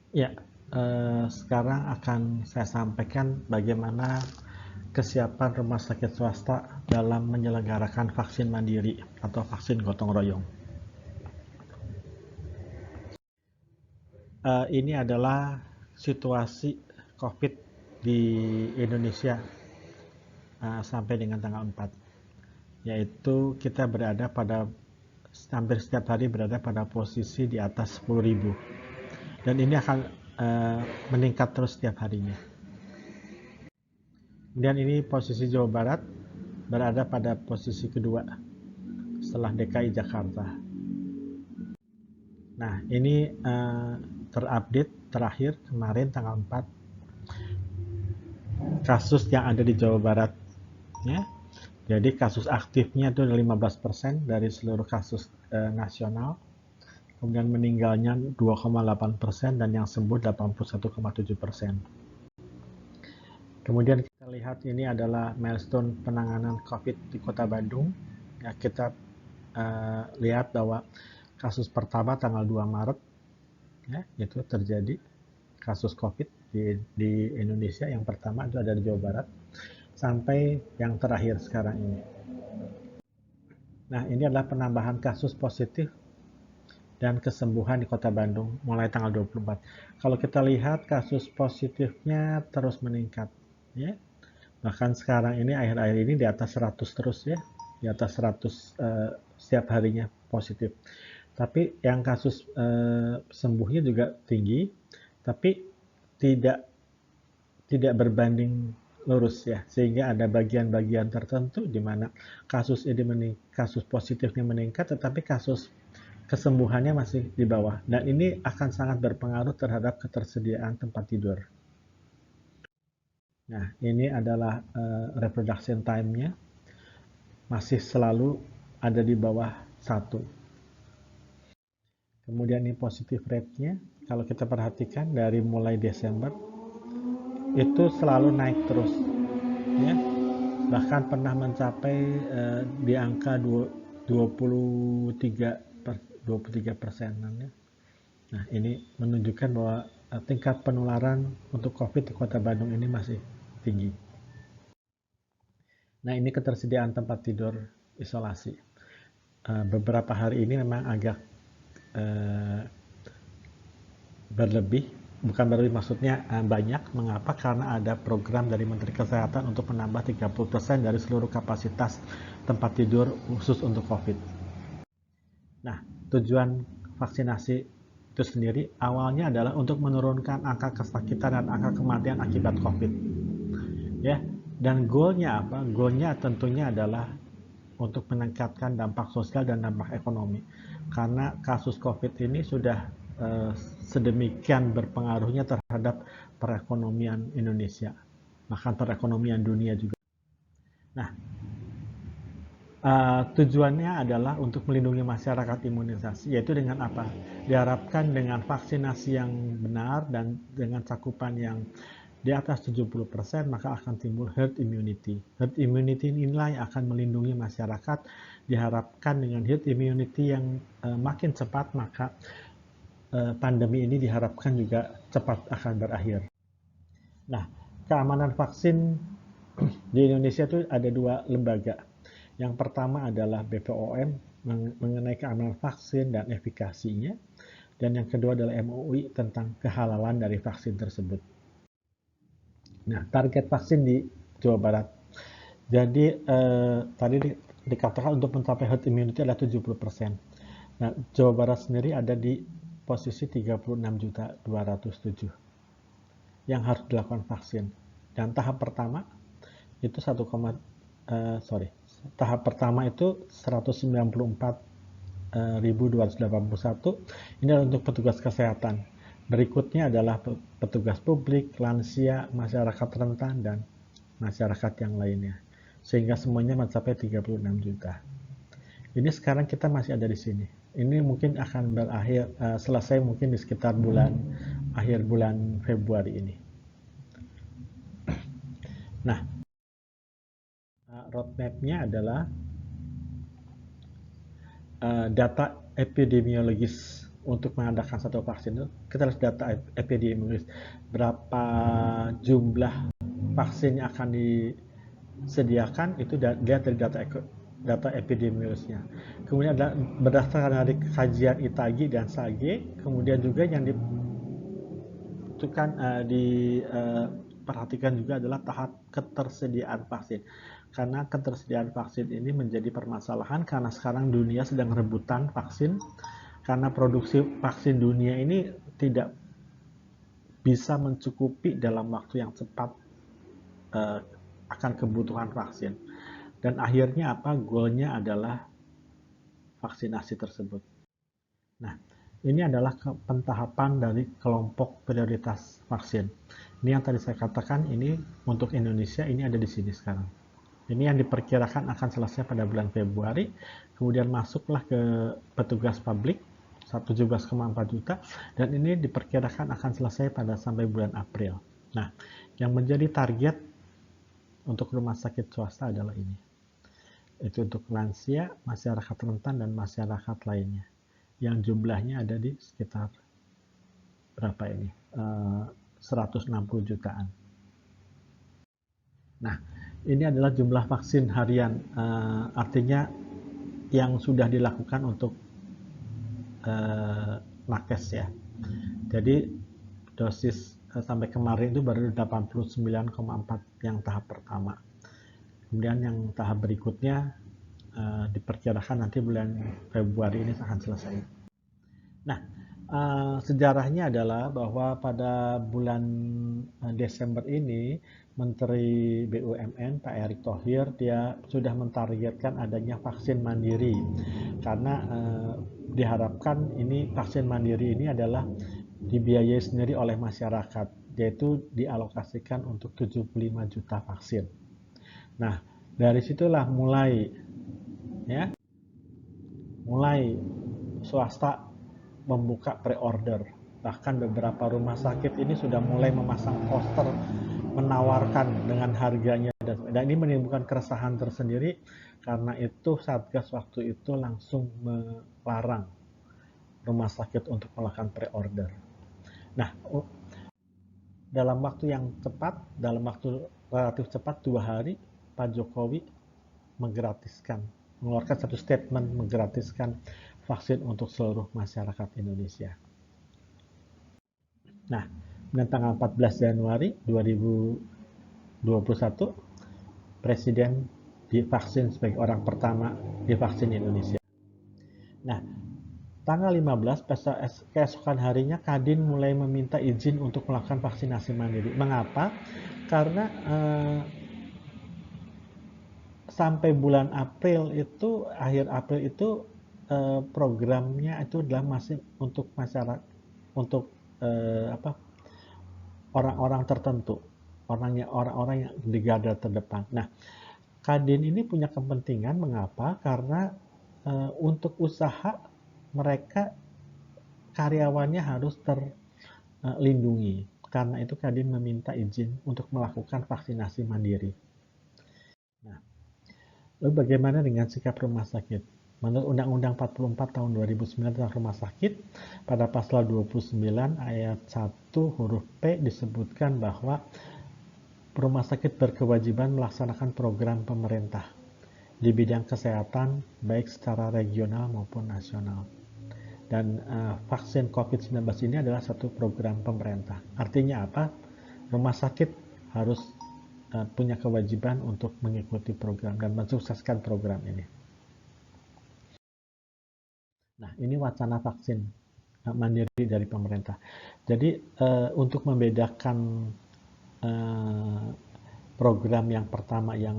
Ya, sekarang akan saya sampaikan bagaimana kesiapan rumah sakit swasta dalam menyelenggarakan vaksin mandiri atau vaksin gotong royong. Ini adalah situasi COVID di Indonesia sampai dengan tanggal 4, yaitu kita berada pada hampir setiap hari berada pada posisi di atas 10.000, dan ini akan meningkat terus setiap harinya. Kemudian ini posisi Jawa Barat berada pada posisi kedua setelah DKI Jakarta. Nah, ini terupdate terakhir kemarin tanggal 4 kasus yang ada di Jawa Barat, ya. Jadi kasus aktifnya itu 15% dari seluruh kasus nasional. Kemudian meninggalnya 2,8% dan yang sembuh 81,7%. Kemudian kita lihat ini adalah milestone penanganan COVID di Kota Bandung. Ya, kita lihat bahwa kasus pertama tanggal 2 Maret ya, itu terjadi kasus COVID di Indonesia. Yang pertama itu ada di Jawa Barat sampai yang terakhir sekarang ini. Nah, ini adalah penambahan kasus positif dan kesembuhan di Kota Bandung mulai tanggal 24. Kalau kita lihat kasus positifnya terus meningkat, ya. Bahkan sekarang ini akhir-akhir ini di atas 100 terus ya, di atas 100 setiap harinya positif. Tapi yang kasus sembuhnya juga tinggi, tapi tidak tidak berbanding lurus ya, sehingga ada bagian-bagian tertentu di mana kasus positifnya meningkat, tetapi kasus kesembuhannya masih di bawah, dan ini akan sangat berpengaruh terhadap ketersediaan tempat tidur. Nah, ini adalah reproduction time-nya masih selalu ada di bawah 1. Kemudian ini positive rate-nya, kalau kita perhatikan dari mulai Desember itu selalu naik terus, ya. Bahkan pernah mencapai di angka 23 persenan, ya. Nah, ini menunjukkan bahwa tingkat penularan untuk COVID di Kota Bandung ini masih tinggi. Nah, ini ketersediaan tempat tidur isolasi. Beberapa hari ini memang agak berlebih, bukan berlebih maksudnya banyak. Mengapa? Karena ada program dari Menteri Kesehatan untuk menambah 30% dari seluruh kapasitas tempat tidur khusus untuk COVID. Nah, tujuan vaksinasi itu sendiri awalnya adalah untuk menurunkan angka kesakitan dan angka kematian akibat COVID. Ya, dan goalnya apa? Goalnya tentunya adalah untuk meningkatkan dampak sosial dan dampak ekonomi. Karena kasus COVID ini sudah sedemikian berpengaruhnya terhadap perekonomian Indonesia, bahkan perekonomian dunia juga. Nah, tujuannya adalah untuk melindungi masyarakat imunisasi, yaitu dengan apa? Diharapkan dengan vaksinasi yang benar dan dengan cakupan yang di atas 70%, maka akan timbul herd immunity. Herd immunity inilah yang akan melindungi masyarakat. Diharapkan dengan herd immunity yang makin cepat, maka pandemi ini diharapkan juga cepat akan berakhir. Nah, keamanan vaksin di Indonesia itu ada 2 lembaga. Yang pertama adalah BPOM mengenai keamanan vaksin dan efikasinya, dan yang kedua adalah MUI tentang kehalalan dari vaksin tersebut. Nah, target vaksin di Jawa Barat. Jadi tadi dikatakan untuk mencapai herd immunity adalah 70%. Nah, Jawa Barat sendiri ada di posisi 36.207 yang harus dilakukan vaksin. Dan tahap pertama itu tahap pertama itu 194.281. Ini adalah untuk petugas kesehatan. Berikutnya adalah petugas publik, lansia, masyarakat rentan, dan masyarakat yang lainnya. Sehingga semuanya mencapai 36 juta. Ini sekarang kita masih ada di sini. Ini mungkin akan berakhir selesai mungkin di sekitar akhir bulan Februari ini. Nah, roadmap-nya adalah data epidemiologis untuk mengadakan satu vaksin itu kita harus data epidemiologis, berapa jumlah vaksin yang akan disediakan itu dilihat dari data epidemiologisnya. Kemudian ada berdasarkan dari kajian ITAGI dan SAGE, kemudian juga yang diperhatikan juga adalah tahap ketersediaan vaksin. Karena ketersediaan vaksin ini menjadi permasalahan karena sekarang dunia sedang rebutan vaksin, karena produksi vaksin dunia ini tidak bisa mencukupi dalam waktu yang cepat akan kebutuhan vaksin. Dan akhirnya apa? Goalnya adalah vaksinasi tersebut. Nah, ini adalah pentahapan dari kelompok prioritas vaksin. Ini yang tadi saya katakan, ini untuk Indonesia ini ada di sini sekarang. Ini yang diperkirakan akan selesai pada bulan Februari, kemudian masuklah ke petugas publik 17,4 juta, dan ini diperkirakan akan selesai pada sampai bulan April. Nah, yang menjadi target untuk rumah sakit swasta adalah ini. Itu untuk lansia, masyarakat rentan, dan masyarakat lainnya. Yang jumlahnya ada di sekitar berapa ini? 160 jutaan. Nah, ini adalah jumlah vaksin harian, artinya yang sudah dilakukan untuk nakes ya. Jadi dosis sampai kemarin itu baru 89,4 yang tahap pertama. Kemudian yang tahap berikutnya diperkirakan nanti bulan Februari ini akan selesai. Nah, sejarahnya adalah bahwa pada bulan Desember ini Menteri BUMN Pak Erick Thohir dia sudah mentargetkan adanya vaksin mandiri, karena diharapkan ini vaksin mandiri ini adalah dibiayai sendiri oleh masyarakat, yaitu dialokasikan untuk 75 juta vaksin. Nah, dari situlah mulai swasta membuka pre-order. Bahkan beberapa rumah sakit ini sudah mulai memasang poster menawarkan dengan harganya, dan ini menimbulkan keresahan tersendiri. Karena itu Satgas waktu itu langsung melarang rumah sakit untuk melakukan pre-order. Nah, dalam waktu yang cepat, dalam waktu relatif cepat 2 hari, Pak Jokowi mengeluarkan satu statement menggratiskan vaksin untuk seluruh masyarakat Indonesia. Nah, pada tanggal 14 Januari 2021, Presiden divaksin sebagai orang pertama divaksin Indonesia. Nah, tanggal 15, keesokan harinya Kadin mulai meminta izin untuk melakukan vaksinasi mandiri. Mengapa? Karena sampai bulan April itu, akhir April itu programnya itu adalah masih untuk masyarakat, untuk orang-orang tertentu, orang-orang yang di garda terdepan. Nah, Kadin ini punya kepentingan. Mengapa? Karena untuk usaha mereka karyawannya harus terlindungi. Karena itu Kadin meminta izin untuk melakukan vaksinasi mandiri. Nah, lalu bagaimana dengan sikap rumah sakit? Menurut Undang-Undang 44 tahun 2009 tentang rumah sakit, pada pasal 29 ayat 1 huruf P disebutkan bahwa rumah sakit berkewajiban melaksanakan program pemerintah di bidang kesehatan baik secara regional maupun nasional. Dan vaksin COVID-19 ini adalah satu program pemerintah. Artinya apa? Rumah sakit harus punya kewajiban untuk mengikuti program dan mensukseskan program ini. Nah, ini wacana vaksin mandiri dari pemerintah. Jadi untuk membedakan program yang pertama yang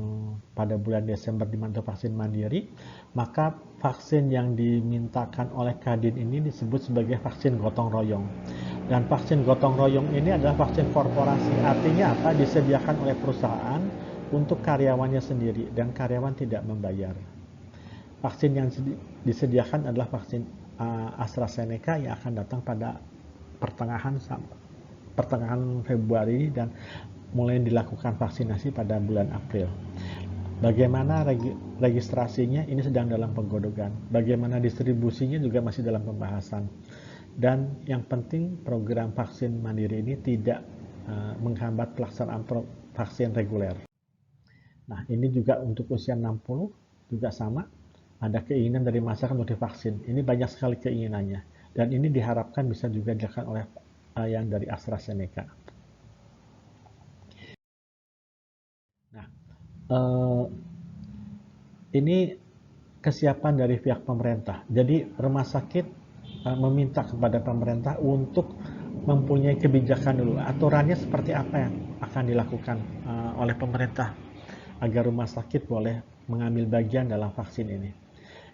pada bulan Desember dimantu vaksin mandiri, maka vaksin yang dimintakan oleh Kadin ini disebut sebagai vaksin gotong royong. Dan vaksin gotong royong ini adalah vaksin korporasi. Artinya apa? Disediakan oleh perusahaan untuk karyawannya sendiri dan karyawan tidak membayar. Vaksin yang disediakan adalah vaksin AstraZeneca yang akan datang pada pertengahan Februari dan mulai dilakukan vaksinasi pada bulan April. Bagaimana registrasinya ini sedang dalam penggodokan. Bagaimana distribusinya juga masih dalam pembahasan. Dan yang penting program vaksin mandiri ini tidak menghambat pelaksanaan vaksin reguler. Nah, ini juga untuk usia 60 juga sama, ada keinginan dari masyarakat untuk divaksin. Ini banyak sekali keinginannya. Dan ini diharapkan bisa juga dilakukan oleh yang dari AstraZeneca. Nah, ini kesiapan dari pihak pemerintah. Jadi rumah sakit meminta kepada pemerintah untuk mempunyai kebijakan dulu. Aturannya seperti apa yang akan dilakukan oleh pemerintah agar rumah sakit boleh mengambil bagian dalam vaksin ini.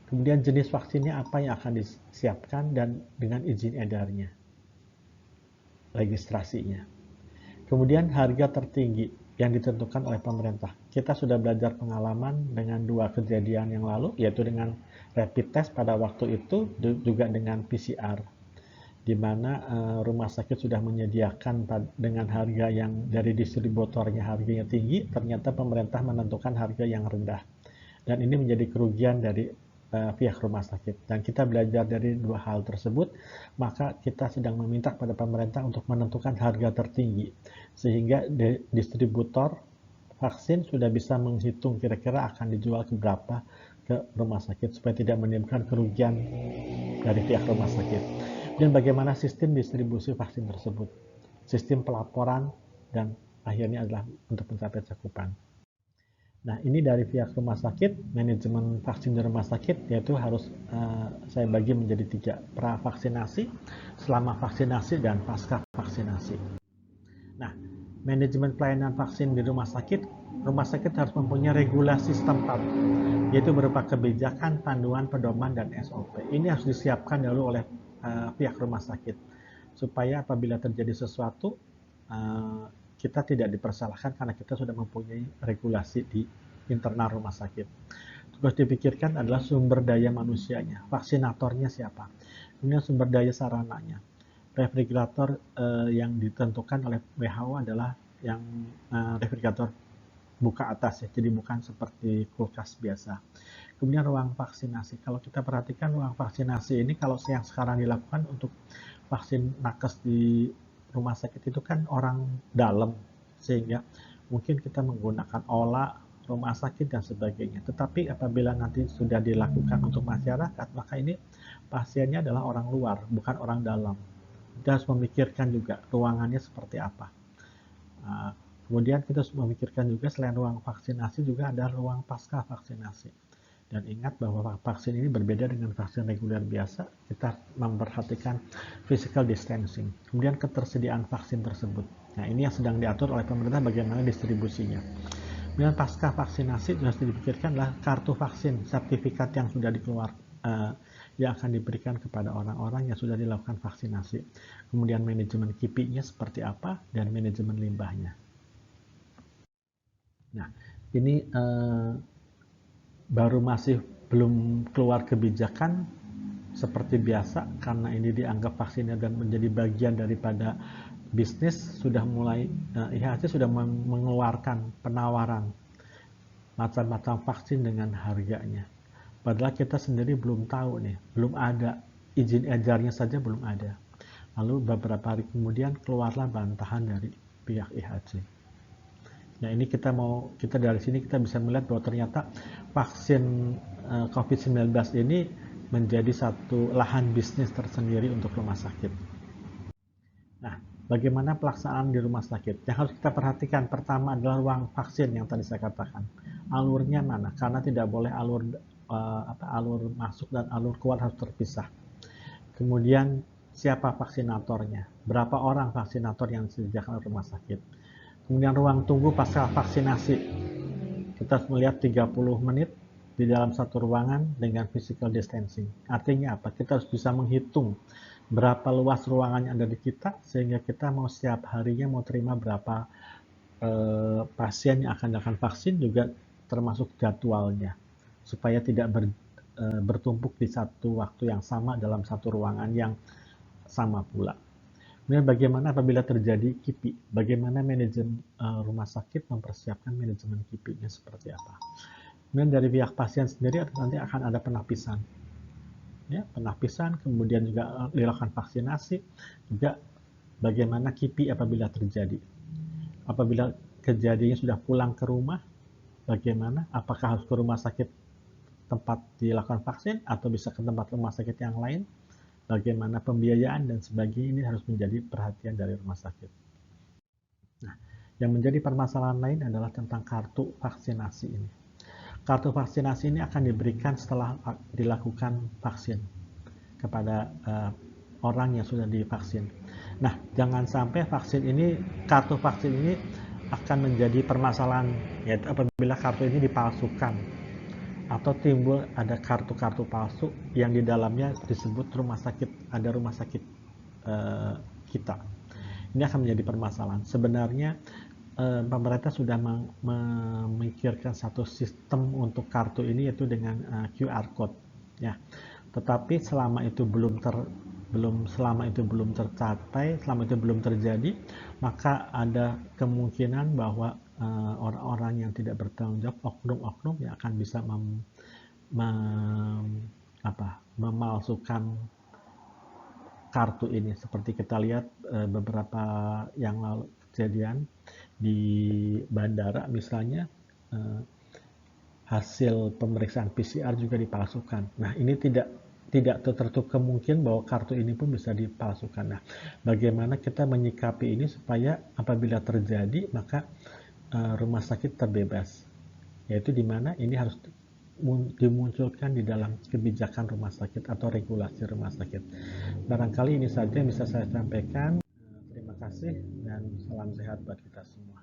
Kemudian jenis vaksinnya apa yang akan disiapkan dan dengan izin edarnya, registrasinya. Kemudian harga tertinggi yang ditentukan oleh pemerintah. Kita sudah belajar pengalaman dengan 2 kejadian yang lalu, yaitu dengan rapid test pada waktu itu, juga dengan PCR, di mana rumah sakit sudah menyediakan dengan harga yang dari distributornya harganya tinggi, ternyata pemerintah menentukan harga yang rendah. Dan ini menjadi kerugian dari pihak rumah sakit. Dan kita belajar dari 2 hal tersebut, maka kita sedang meminta kepada pemerintah untuk menentukan harga tertinggi, sehingga distributor vaksin sudah bisa menghitung kira-kira akan dijual ke berapa ke rumah sakit, supaya tidak menimbulkan kerugian dari pihak rumah sakit. Dan bagaimana sistem distribusi vaksin tersebut, sistem pelaporan, dan akhirnya adalah untuk mencapai cakupan. Nah, ini dari pihak rumah sakit, manajemen vaksin di rumah sakit, yaitu harus saya bagi menjadi 3, pra-vaksinasi, selama vaksinasi, dan pasca vaksinasi. Nah, manajemen pelayanan vaksin di rumah sakit harus mempunyai regulasi setempat, yaitu berupa kebijakan, panduan, pedoman, dan SOP. Ini harus disiapkan dulu oleh pihak rumah sakit, supaya apabila terjadi sesuatu, kita tidak dipersalahkan karena kita sudah mempunyai regulasi di internal rumah sakit. Terus dipikirkan adalah sumber daya manusianya, vaksinatornya siapa, kemudian sumber daya sarananya. Refrigerator yang ditentukan oleh WHO adalah yang refrigerator buka atas ya, jadi bukan seperti kulkas biasa. Kemudian ruang vaksinasi. Kalau kita perhatikan ruang vaksinasi ini, kalau yang sekarang dilakukan untuk vaksin nakes di rumah sakit itu kan orang dalam, sehingga mungkin kita menggunakan olah rumah sakit dan sebagainya. Tetapi apabila nanti sudah dilakukan untuk masyarakat, maka ini pasiennya adalah orang luar, bukan orang dalam. Kita harus memikirkan juga ruangannya seperti apa. Kemudian kita harus memikirkan juga selain ruang vaksinasi juga ada ruang pasca vaksinasi. Dan ingat bahwa vaksin ini berbeda dengan vaksin reguler biasa. Kita memperhatikan physical distancing. Kemudian ketersediaan vaksin tersebut. Nah, ini yang sedang diatur oleh pemerintah bagaimana distribusinya. Kemudian pasca vaksinasi harus dipikirkan adalah kartu vaksin, sertifikat yang sudah dikeluarkan, yang akan diberikan kepada orang-orang yang sudah dilakukan vaksinasi. Kemudian manajemen KIPI-nya seperti apa, dan manajemen limbahnya. Nah, ini baru masih belum keluar kebijakan seperti biasa, karena ini dianggap vaksinnya dan menjadi bagian daripada bisnis. Sudah mulai IHC sudah mengeluarkan penawaran macam-macam vaksin dengan harganya, padahal kita sendiri belum tahu nih, belum ada izin edarnya saja, belum ada. Lalu beberapa hari kemudian keluarlah bantahan dari pihak IHC. Nah, ini kita dari sini kita bisa melihat bahwa ternyata vaksin COVID-19 ini menjadi satu lahan bisnis tersendiri untuk rumah sakit. Nah, bagaimana pelaksanaan di rumah sakit? Yang harus kita perhatikan pertama adalah ruang vaksin yang tadi saya katakan. Alurnya mana? Karena tidak boleh alur masuk dan alur keluar harus terpisah. Kemudian siapa vaksinatornya? Berapa orang vaksinator yang disediakan rumah sakit? Kemudian ruang tunggu pasca vaksinasi. Kita harus melihat 30 menit di dalam satu ruangan dengan physical distancing. Artinya apa? Kita harus bisa menghitung berapa luas ruangan yang ada di kita, sehingga kita mau setiap harinya mau terima berapa pasien yang akan dilakukan vaksin, juga termasuk jadwalnya, supaya tidak bertumpuk di satu waktu yang sama dalam satu ruangan yang sama pula. Kemudian bagaimana apabila terjadi KIPI? Bagaimana manajemen rumah sakit mempersiapkan manajemen KIPI-nya seperti apa? Kemudian dari pihak pasien sendiri nanti akan ada penapisan. ya, penapisan, kemudian juga dilakukan vaksinasi, juga bagaimana KIPI apabila terjadi. Apabila kejadiannya sudah pulang ke rumah, bagaimana? Apakah harus ke rumah sakit tempat dilakukan vaksin atau bisa ke tempat rumah sakit yang lain? Bagaimana pembiayaan dan sebagainya, ini harus menjadi perhatian dari rumah sakit. Nah, yang menjadi permasalahan lain adalah tentang kartu vaksinasi ini. Kartu vaksinasi ini akan diberikan setelah dilakukan vaksin kepada orang yang sudah divaksin. Nah, jangan sampai kartu vaksin ini akan menjadi permasalahan, yaitu apabila kartu ini dipalsukan atau timbul ada kartu-kartu palsu yang di dalamnya disebut ada rumah sakit kita. Ini akan menjadi permasalahan. Sebenarnya pemerintah sudah memikirkan satu sistem untuk kartu ini, yaitu dengan QR code, ya. Tetapi selama itu belum tercapai, selama itu belum terjadi, maka ada kemungkinan bahwa orang-orang yang tidak bertanggung jawab, oknum-oknum yang akan bisa memalsukan kartu ini. Seperti kita lihat beberapa yang lalu kejadian di bandara misalnya, hasil pemeriksaan PCR juga dipalsukan. Nah, ini tidak tertutup kemungkinan bahwa kartu ini pun bisa dipalsukan. Nah, bagaimana kita menyikapi ini supaya apabila terjadi maka rumah sakit terbebas, yaitu di mana ini harus dimunculkan di dalam kebijakan rumah sakit atau regulasi rumah sakit. Barangkali ini saja yang bisa saya sampaikan. Terima kasih dan salam sehat buat kita semua.